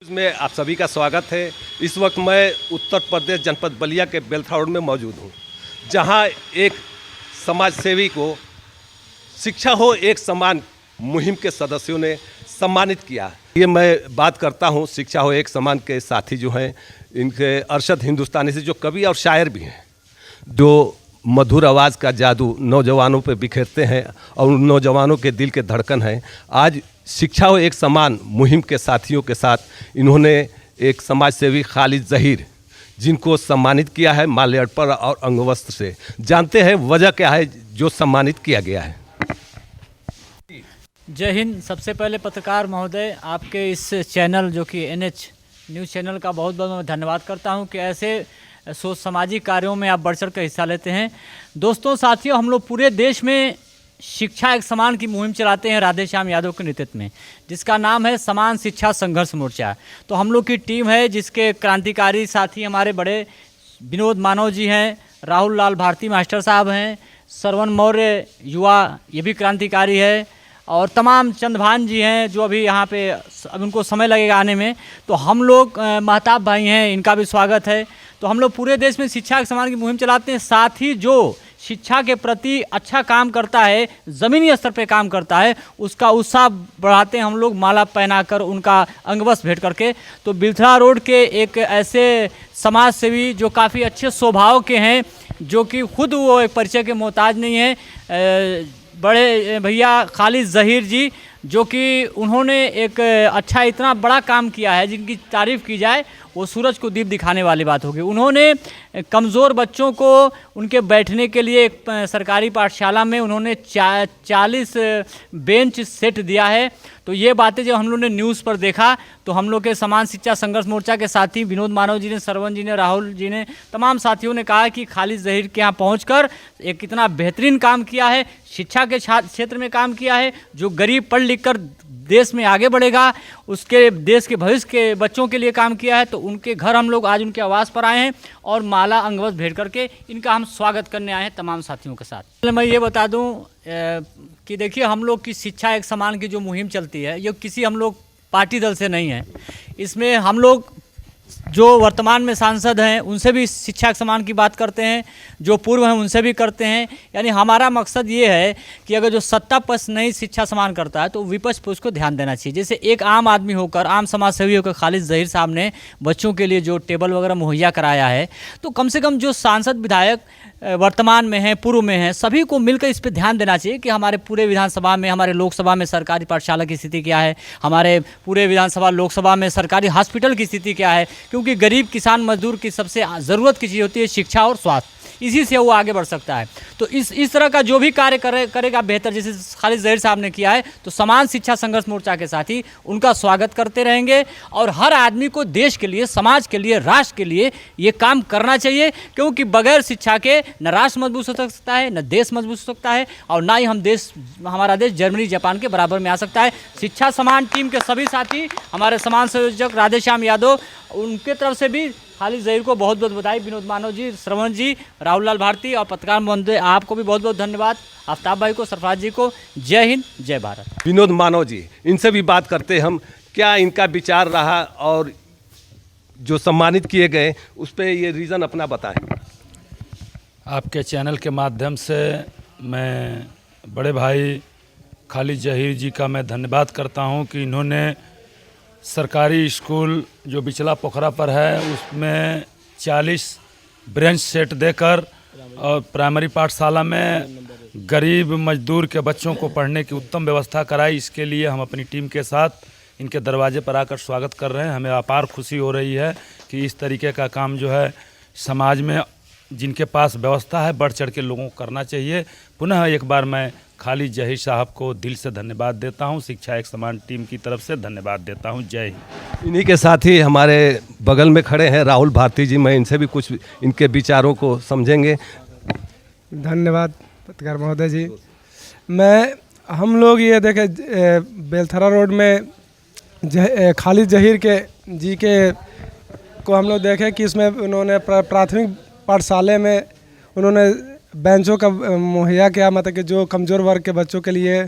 में आप सभी का स्वागत है। इस वक्त मैं उत्तर प्रदेश जनपद बलिया के बेलथरा रोड में मौजूद हूँ, जहाँ एक समाज सेवी को शिक्षा हो एक समान मुहिम के सदस्यों ने सम्मानित किया। ये मैं बात करता हूँ शिक्षा हो एक समान के साथी जो हैं, इनके अरशद हिंदुस्तानी से जो कवि और शायर भी हैं, जो मधुर आवाज़ का जादू नौजवानों पे बिखेरते हैं और नौजवानों के दिल के धड़कन हैं। आज शिक्षा हो एक समान मुहिम के साथियों के साथ इन्होंने एक समाज सेवी खालिद ज़हीर, जिनको सम्मानित किया है माल्यार्पण और अंगवस्त्र से। जानते हैं वजह क्या है जो सम्मानित किया गया है। जय हिंद। सबसे पहले पत्रकार महोदय, आपके इस चैनल जो कि NH न्यूज़ चैनल का बहुत बहुत धन्यवाद करता हूं कि ऐसे सोच सामाजिक कार्यों में आप बढ़ चढ़ कर हिस्सा लेते हैं। दोस्तों साथियों, हम लोग पूरे देश में शिक्षा एक समान की मुहिम चलाते हैं राधे श्याम यादव के नेतृत्व में, जिसका नाम है समान शिक्षा संघर्ष मोर्चा। तो हम लोग की टीम है जिसके क्रांतिकारी साथी हमारे बड़े विनोद मानव जी हैं, राहुल लाल भारती मास्टर साहब हैं, श्रवण मौर्य युवा ये भी क्रांतिकारी है, और तमाम चंदभान जी हैं जो अभी यहाँ पे अब उनको समय लगेगा आने में। तो हम लोग महताब भाई हैं, इनका भी स्वागत है। तो हम लोग पूरे देश में शिक्षा के समान की मुहिम चलाते हैं। साथ ही जो शिक्षा के प्रति अच्छा काम करता है, ज़मीनी स्तर पे काम करता है, उसका उत्साह बढ़ाते हैं हम लोग माला पहनाकर, उनका अंगवस्त्र भेंट करके। तो बेलथरा रोड के एक ऐसे समाज सेवी जो काफ़ी अच्छे स्वभाव के हैं, जो कि खुद वो एक परिचय के मोहताज नहीं है, बड़े भैया खालिद ज़हीर जी, जो कि उन्होंने एक अच्छा इतना बड़ा काम किया है जिनकी तारीफ़ की जाए वो सूरज को दीप दिखाने वाली बात होगी। उन्होंने कमज़ोर बच्चों को उनके बैठने के लिए एक सरकारी पाठशाला में उन्होंने 40 बेंच सेट दिया है। तो ये बातें जब हम लोग ने न्यूज़ पर देखा तो हम लोग के समान शिक्षा संघर्ष मोर्चा के साथी विनोद मानव जी ने, श्रवण जी ने, राहुल जी ने, तमाम साथियों ने कहा कि खालिद ज़हीर के यहाँ पहुँचकर एक इतना बेहतरीन काम किया है, शिक्षा के क्षेत्र में काम किया है। जो गरीब पढ़ लिख कर देश में आगे बढ़ेगा, उसके देश के भविष्य के बच्चों के लिए काम किया है। तो उनके घर हम लोग आज उनके आवास पर आए हैं और माला अंगवस्त्र भेंट करके इनका हम स्वागत करने आए हैं तमाम साथियों के साथ। मैं ये बता दूं कि देखिए, हम लोग की शिक्षा एक समान की जो मुहिम चलती है, ये किसी हम लोग पार्टी दल से नहीं है। इसमें हम लोग जो वर्तमान में सांसद हैं उनसे भी शिक्षा के समान की बात करते हैं, जो पूर्व हैं उनसे भी करते हैं। यानी हमारा मकसद ये है कि अगर जो सत्ता पक्ष नहीं शिक्षा समान करता है तो विपक्ष पर उसको ध्यान देना चाहिए। जैसे एक आम आदमी होकर, आम समाज सेवी होकर खालिद ज़हीर साहब ने बच्चों के लिए जो टेबल वगैरह मुहैया कराया है, तो कम से कम जो सांसद विधायक वर्तमान में हैं, पूर्व में हैं, सभी को मिलकर इस पर ध्यान देना चाहिए कि हमारे पूरे विधानसभा में, हमारे लोकसभा में सरकारी पाठशाला की स्थिति क्या है, हमारे पूरे विधानसभा लोकसभा में सरकारी हॉस्पिटल की स्थिति क्या है। क्योंकि गरीब किसान मजदूर की सबसे ज़रूरत की चीज़ होती है शिक्षा और स्वास्थ्य, इसी से वो आगे बढ़ सकता है। तो इस तरह का जो भी कार्य करेगा बेहतर, जैसे खालिद ज़हीर साहब ने किया है, तो समान शिक्षा संघर्ष मोर्चा के साथी उनका स्वागत करते रहेंगे। और हर आदमी को देश के लिए, समाज के लिए, राष्ट्र के लिए ये काम करना चाहिए, क्योंकि बगैर शिक्षा के न राष्ट्र मजबूत हो सकता है, न देश मजबूत हो सकता है, और ना ही हमारा देश जर्मनी जापान के बराबर में आ सकता है। शिक्षा समान टीम के सभी साथी, हमारे समाज संयोजक राधे श्याम यादव, उनके तरफ से भी खालिद ज़हीर को बहुत बहुत बधाई। विनोद मानव जी, श्रवण जी, राहुल लाल भारती और पत्रकार महोदय, आपको भी बहुत बहुत धन्यवाद। आफ्ताब भाई को, सरफराज जी को। जय हिंद, जय भारत। विनोद मानव जी, इनसे भी बात करते हैं हम, क्या इनका विचार रहा और जो सम्मानित किए गए उस पर ये रीज़न अपना बताएं। आपके चैनल के माध्यम से मैं बड़े भाई खालिद ज़हीर जी का मैं धन्यवाद करता हूं कि इन्होंने सरकारी स्कूल जो बिचला पोखरा पर है उसमें 40 बेंच सेट देकर और प्राइमरी पाठशाला में गरीब मजदूर के बच्चों को पढ़ने की उत्तम व्यवस्था कराई। इसके लिए हम अपनी टीम के साथ इनके दरवाजे पर आकर स्वागत कर रहे हैं। हमें अपार खुशी हो रही है कि इस तरीके का काम जो है समाज में जिनके पास व्यवस्था है बढ़ चढ़ के लोगों को करना चाहिए। पुनः एक बार मैं खालिद ज़हीर साहब को दिल से धन्यवाद देता हूं, शिक्षा एक समान टीम की तरफ से धन्यवाद देता हूं। जय हिंद। इन्हीं के साथ ही हमारे बगल में खड़े हैं राहुल भारती जी, मैं इनसे भी कुछ इनके विचारों को समझेंगे। धन्यवाद पत्रकार महोदय जी। हम लोग ये देखे बेलथरा रोड में खालिद ज़हीर के जी के को हम लोग देखे कि इसमें उन्होंने प्राथमिक पाठशाला में उन्होंने बेंचों का मुहैया किया, मतलब कि जो कमज़ोर वर्ग के बच्चों के लिए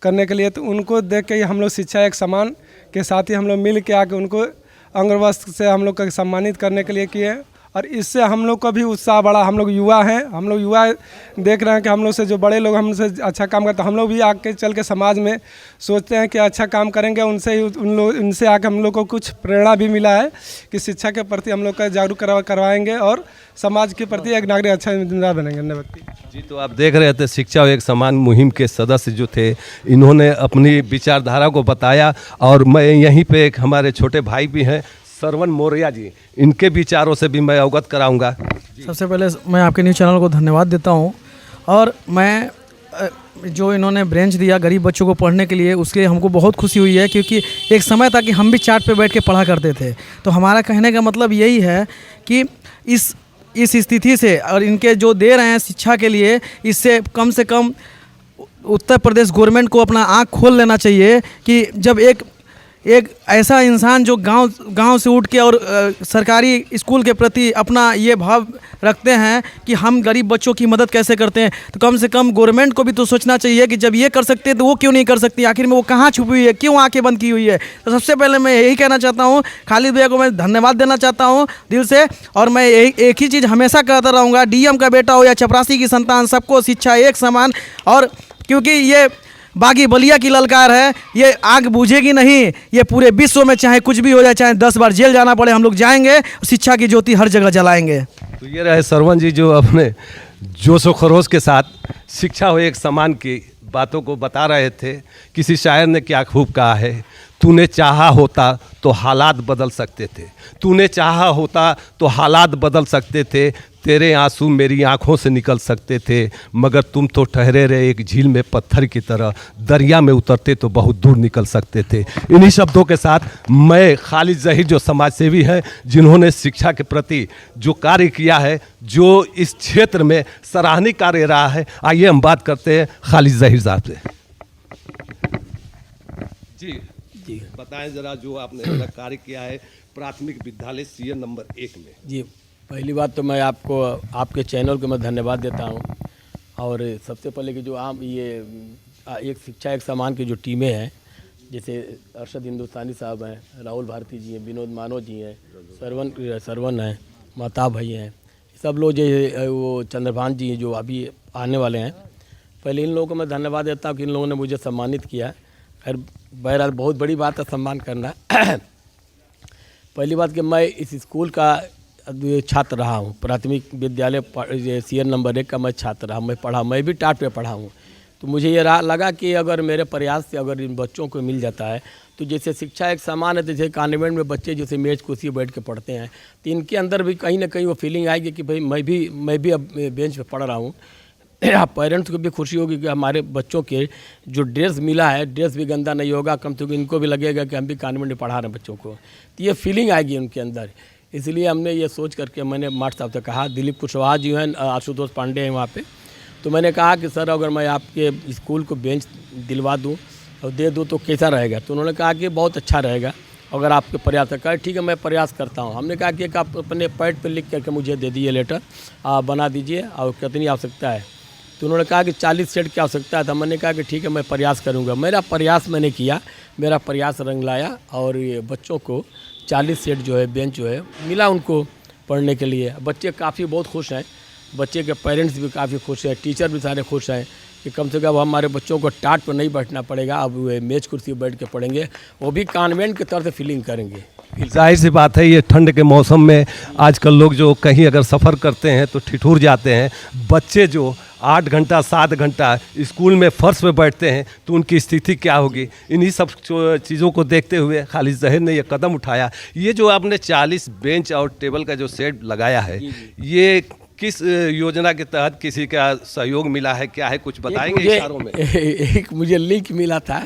करने के लिए। तो उनको देख के हम लोग शिक्षा एक समान के साथ ही हम लोग मिल के आके उनको अंगवस्त्र से हम लोग का सम्मानित करने के लिए किए। और इससे हम लोग का भी उत्साह बढ़ा। हम लोग युवा हैं, हम लोग युवा देख रहे हैं कि हम लोग से जो बड़े लोग हमसे अच्छा काम करते हैं, हम लोग भी आगे चल के समाज में सोचते हैं कि अच्छा काम करेंगे। उनसे आके हम लोग को कुछ प्रेरणा भी मिला है कि शिक्षा के प्रति हम लोग का जागरूक करवाएंगे और समाज के प्रति एक नागरिक अच्छा जिम्मेदार बनेंगे। व्यक्ति जी, तो आप देख रहे थे शिक्षा एक समान मुहिम के सदस्य जो थे, इन्होंने अपनी विचारधारा को बताया। और मैं यहीं पे एक हमारे छोटे भाई भी हैं, सरवन मौर्या जी, इनके विचारों से भी मैं अवगत कराऊंगा। सबसे पहले मैं आपके न्यूज़ चैनल को धन्यवाद देता हूं। और मैं जो इन्होंने ब्रेंच दिया गरीब बच्चों को पढ़ने के लिए, उसके लिए हमको बहुत खुशी हुई है, क्योंकि एक समय था कि हम भी चार्ट पे बैठ के पढ़ा करते थे। तो हमारा कहने का मतलब यही है कि इस स्थिति से और इनके जो दे रहे हैं शिक्षा के लिए, इससे कम से कम उत्तर प्रदेश गवर्नमेंट को अपना आँख खोल लेना चाहिए कि जब एक ऐसा इंसान जो गांव से उठ के और सरकारी स्कूल के प्रति अपना ये भाव रखते हैं कि हम गरीब बच्चों की मदद कैसे करते हैं, तो कम से कम गवर्नमेंट को भी तो सोचना चाहिए कि जब ये कर सकते हैं तो वो क्यों नहीं कर सकती। आखिर में वो कहाँ छुपी हुई है, क्यों आंखें बंद की हुई है। तो सबसे पहले मैं यही कहना चाहता हूँ, खालिद भैया को मैं धन्यवाद देना चाहता हूँ दिल से। और मैं एक ही चीज़ हमेशा कहता रहूँगा, डीएम का बेटा हो या चपरासी की संतान, सबको शिक्षा एक समान। और क्योंकि ये बागी बलिया की ललकार है, ये आग बुझेगी नहीं। ये पूरे विश्व में चाहे कुछ भी हो जाए, चाहे 10 बार जेल जाना पड़े, हम लोग जाएंगे, शिक्षा की ज्योति हर जगह जलाएंगे। तो ये रहे सरवन जी जो अपने जोश व खरोश के साथ शिक्षा हो एक समान की बातों को बता रहे थे। किसी शायर ने क्या खूब कहा है, तूने चाहा होता तो हालात बदल सकते थे, तूने चाहा होता तो हालात बदल सकते थे, तेरे आंसू मेरी आंखों से निकल सकते थे, मगर तुम तो ठहरे रहे एक झील में पत्थर की तरह, दरिया में उतरते तो बहुत दूर निकल सकते थे। इन्हीं शब्दों के साथ मैं खालिद जहीर जो समाजसेवी हैं, जिन्होंने शिक्षा के प्रति जो कार्य किया है, जो इस क्षेत्र में सराहनीय कार्य रहा है, आइए हम बात करते हैं खालिद जहीर साहब से। जी जी, बताएं जरा जो आपने कार्य किया है प्राथमिक विद्यालय सीएन नंबर 1 में। जी, पहली बात तो मैं आपको आपके चैनल को मैं धन्यवाद देता हूं। और सबसे पहले कि जो आप ये एक शिक्षा एक समान की जो टीमें हैं, जैसे अरशद हिंदुस्तानी साहब हैं, राहुल भारती जी हैं, विनोद मानो जी हैं, सरवन हैं, महताब भाई हैं, सब लोग जो वो चंद्रभान जी हैं जो अभी आने वाले हैं, पहले इन लोगों को मैं धन्यवाद देता हूँ कि इन लोगों ने मुझे सम्मानित किया। खैर बहरहाल बहुत बड़ी बात है सम्मान करना। पहली बात कि मैं इस स्कूल का छात्र रहा हूँ, प्राथमिक विद्यालय सीएन नंबर 1 का मैं छात्र रहा, मैं भी टाट पे पढ़ा हूँ। तो मुझे ये लगा कि अगर मेरे प्रयास से अगर इन बच्चों को मिल जाता है, तो जैसे शिक्षा एक समान है, जैसे कॉन्वेंट में बच्चे जैसे मेज कुर्सी बैठ के पढ़ते हैं, तो इनके अंदर भी कहीं ना कहीं वो फीलिंग आएगी कि भाई मैं भी अब बेंच पे पढ़ रहा हूँ। पेरेंट्स को भी खुशी होगी कि हमारे बच्चों के जो ड्रेस मिला है, ड्रेस भी गंदा नहीं होगा, कम से कम इनको भी लगेगा कि हम भी कॉन्वेंट में पढ़ा रहे हैं बच्चों को, तो ये फीलिंग आएगी उनके अंदर। इसलिए हमने ये सोच करके मैंने मास्टर साहब से कहा, दिलीप कुशवाहा जी हैं, आशुतोष पांडे हैं वहाँ पे, तो मैंने कहा कि सर अगर मैं आपके स्कूल को बेंच दिलवा दूँ और दे दूँ तो कैसा रहेगा। तो उन्होंने कहा कि बहुत अच्छा रहेगा अगर आपके प्रयास करें। ठीक है, मैं प्रयास करता हूँ। हमने कहा कि एक आप अपने पैड पर लिख करके मुझे दे दीजिए लेटर, आप बना दीजिए और कितनी आवश्यकता है। तो उन्होंने कहा कि 40 सेट की आवश्यकता है। तो मैंने कहा कि ठीक है मैं प्रयास करूँगा। मेरा प्रयास मैंने किया, मेरा प्रयास रंग लाया और ये बच्चों को 40 सेट जो है बेंच जो है मिला उनको पढ़ने के लिए। बच्चे काफ़ी बहुत खुश हैं, बच्चे के पेरेंट्स भी काफ़ी खुश हैं, टीचर भी सारे खुश हैं कि कम से कम हमारे बच्चों को टाट पर नहीं बैठना पड़ेगा, अब वे मेज कुर्सी बैठ के पढ़ेंगे, वो भी कॉन्वेंट की तरह से फीलिंग करेंगे। जाहिर सी बात है, ये ठंड के मौसम में आजकल लोग जो कहीं अगर सफ़र करते हैं तो ठिठुर जाते हैं। बच्चे जो 8 घंटा 7 घंटा स्कूल में फर्श पे बैठते हैं तो उनकी स्थिति क्या होगी। इन्हीं सब चीज़ों को देखते हुए खालिद जहीर ने ये कदम उठाया। ये जो आपने 40 बेंच और टेबल का जो सेट लगाया है, ये किस योजना के तहत किसी का सहयोग मिला है, क्या है, कुछ बताएंगे इशारों में? एक मुझे लिंक मिला था,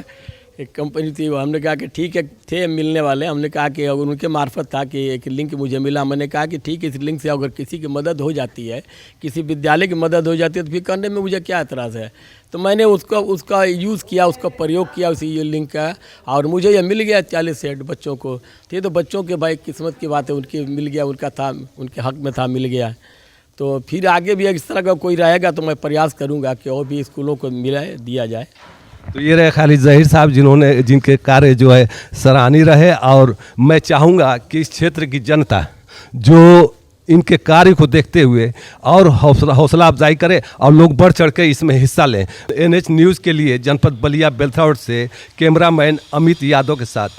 एक कंपनी थी, वो हमने कहा कि ठीक है, थे मिलने वाले, हमने कहा कि अगर उनके मार्फत था कि एक लिंक मुझे मिला, मैंने कहा कि ठीक है, इस लिंक से अगर किसी की मदद हो जाती है, किसी विद्यालय की मदद हो जाती है तो फिर करने में मुझे क्या एतराज़ है। तो मैंने उसका यूज़ किया, उसका प्रयोग किया उसी ये लिंक का, और मुझे ये मिल गया 40 सेट बच्चों को। तो तो बच्चों के भाई किस्मत की बात है, उनके मिल गया, उनका था, उनके हक़ में था, मिल गया। तो फिर आगे भी इस तरह का कोई रहेगा तो मैं प्रयास करूँगा कि और भी स्कूलों को मिला दिया जाए। तो ये रहे खालिद जहीर साहब जिनके कार्य जो है सराहनीय रहे, और मैं चाहूँगा कि इस क्षेत्र की जनता जो इनके कार्य को देखते हुए और हौसला अफजाई करे और लोग बढ़ चढ़ के इसमें हिस्सा लें। NH न्यूज़ के लिए जनपद बलिया बेलथौर से कैमरामैन अमित यादव के साथ